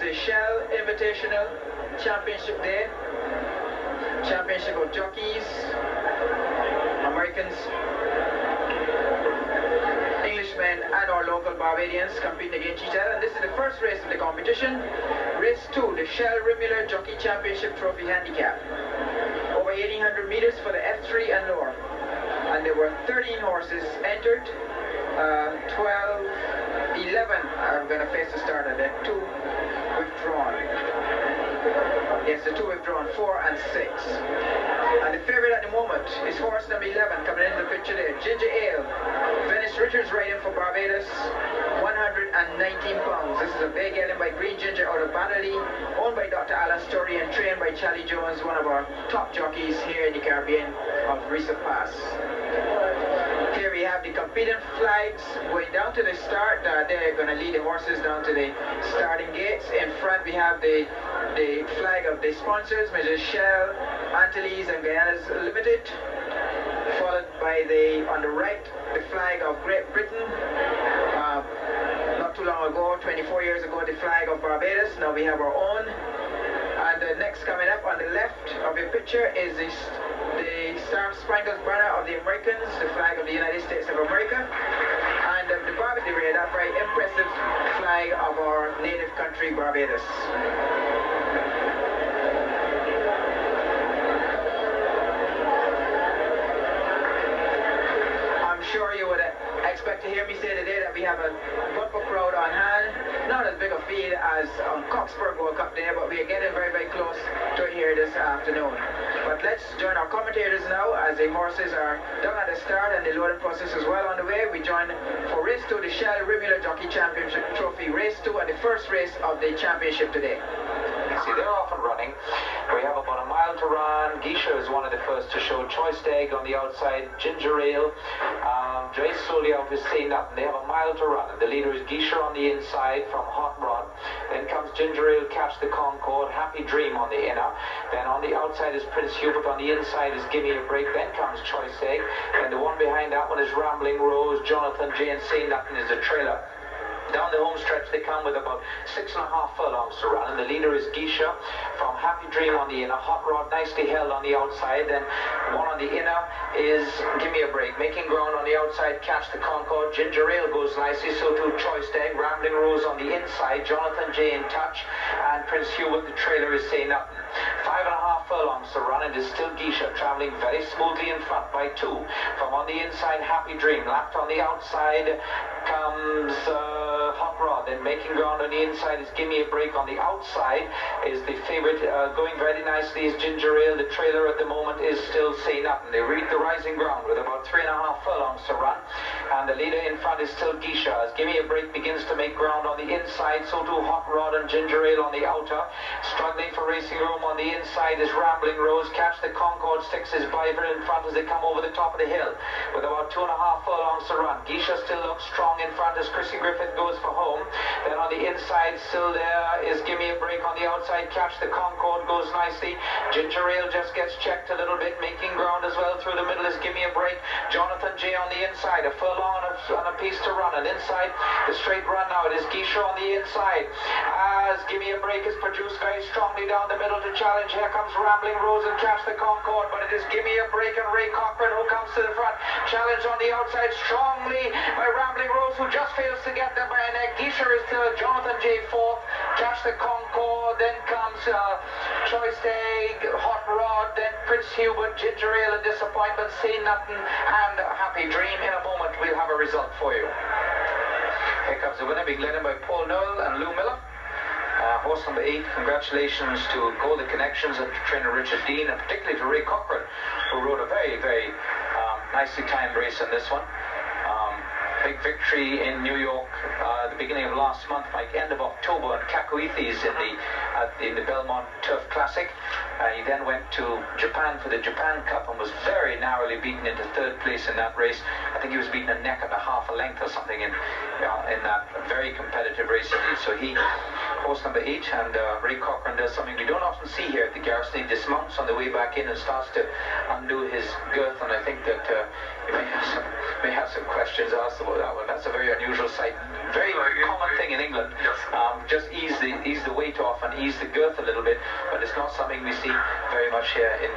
the Shell Invitational Championship Day. Championship of jockeys, Americans, Englishmen, and our local Barbadians competing against each other. And this is the first race of the competition. Race 2, the Shell Rimula Jockey Championship Trophy Handicap. Over 1800 meters for the F3 and lower. And there were 13 horses entered. 11 are going to face the starter, then 2 withdrawn. Yes, the 2 withdrawn, 4 and 6. And the favorite at the moment is horse number 11 coming into the picture there, Ginger Ale. Venice Richards riding for Barbados, 119 pounds. This is a big gelding by Green Ginger out of Bannerly, owned by Dr. Alan Story and trained by Charlie Jones, one of our top jockeys here in the Caribbean of Risa Pass. Here we have the competing flags going down to the start. They're going to lead the horses down to the starting gates. In front we have the flag of the sponsors, Mrs. Shell, Antilles and Guyanas Limited, followed by on the right, the flag of Great Britain. Not too long ago, 24 years ago, the flag of Barbados. Now we have our own. And the next coming up on the left of your picture is the Star Spangled Banner of the Americans, the flag of the United States of America, and the Barbados, that very impressive flag of our native country, Barbados. I'm sure you would expect to hear me say today that we have a bumper crowd on hand. Not as big a field as on Coxburg World Cup Day, but we are getting very, very close to it here this afternoon. But let's join our commentators now as the horses are down at the start and the loading process is well on the way. We join for race 2, the Shell Rimula Jockey Championship Trophy, race 2 and the first race of the championship today. See, they're off and running. We have about a mile to run. Geisha is one of the first to show. Choice Egg on the outside, Ginger Ale. Very slowly out is Say Nothing. They have a mile to run. And the leader is Geisha on the inside from Hot Rod. Then comes Ginger Ale, Catch the Concord, Happy Dream on the inner. Then on the outside is Prince Hubert. On the inside is Gimme a Break. Then comes Choice Egg. And the one behind that one is Rambling Rose, Jonathan J. and Say Nothing is the trailer. Down the home stretch they come with about 6.5 furlongs to run, and the leader is Geisha from Happy Dream on the inner, Hot Rod nicely held on the outside, then one on the inner is Gimme a Break, making ground on the outside, Catch the Concord, Ginger Ale goes nicely, so too Choice Egg, Rambling Rose on the inside, Jonathan J in touch, and Prince Hubert, the trailer, is Say Nothing. 5.5 furlongs to run, and it is still Geisha travelling very smoothly in front by 2. From on the inside, Happy Dream, lapped on the outside comes Hot Rod, then making ground on the inside is Gimme a Break. On the outside is the favourite, going very nicely is Ginger Ale. The trailer at the moment is still Say Nothing. They reach the rising ground with about 3.5 furlongs to run, and the leader in front is still Geisha as Gimme a Break begins to make ground on the inside, so too Hot Rod and Ginger Ale on the outer. Struggling for racing room on the inside is Rambling Rose. Catch the Concord sticks his Biver in front as they come over the top of the hill with about 2.5 furlongs to run. Geisha still looks strong in front as Chrissy Griffith goes for home. Then on the inside still there is Gimme a Break. On the outside, Catch the Concord goes nicely. Ginger Ale just gets checked a little bit, making ground as well. Through the middle is Gimme a Break. Jonathan J on the inside, a furlong and a piece to run. And inside the straight run now, it is Geisha on the inside as Gimme a Break is produced very strongly down the middle to challenge. Here comes Rambling Rose and Catch the Concord, but it is Gimme a Break and Ray Cochrane who comes to the front. Challenge on the outside strongly by Rambling Rose, who just fails to get there by a neck. Geisha is still Jonathan J. fourth. Catch the Concord, then comes Choice Egg, Hot Rod, then Prince Hubert, Ginger Ale, and Disappointment, Say Nothing, and Happy Dream. In a moment, we'll have a result for you. Here comes the winner, being led in by Paul Noel and Lou Miller. Horse number 8, congratulations to Golden Connections and to trainer Richard Dean, and particularly to Ray Cochrane, who rode a very, very nicely timed race in this one. Big victory in New York at the beginning of last month, like end of October, at Cacoethes in the Belmont Turf Classic. He then went to Japan for the Japan Cup and was very narrowly beaten into 3rd place in that race. I think he was beaten a neck and a half a length or something in that very competitive race indeed. So he, horse number 8, and Ray Cochrane does something we don't often see here at the Garrison. He dismounts on the way back in and starts to undo his girth, and I think that you may have some questions asked about that one. That's a very unusual sight. Very common thing in England. Just ease the weight off and ease the girth a little bit, but it's not something we see very much here in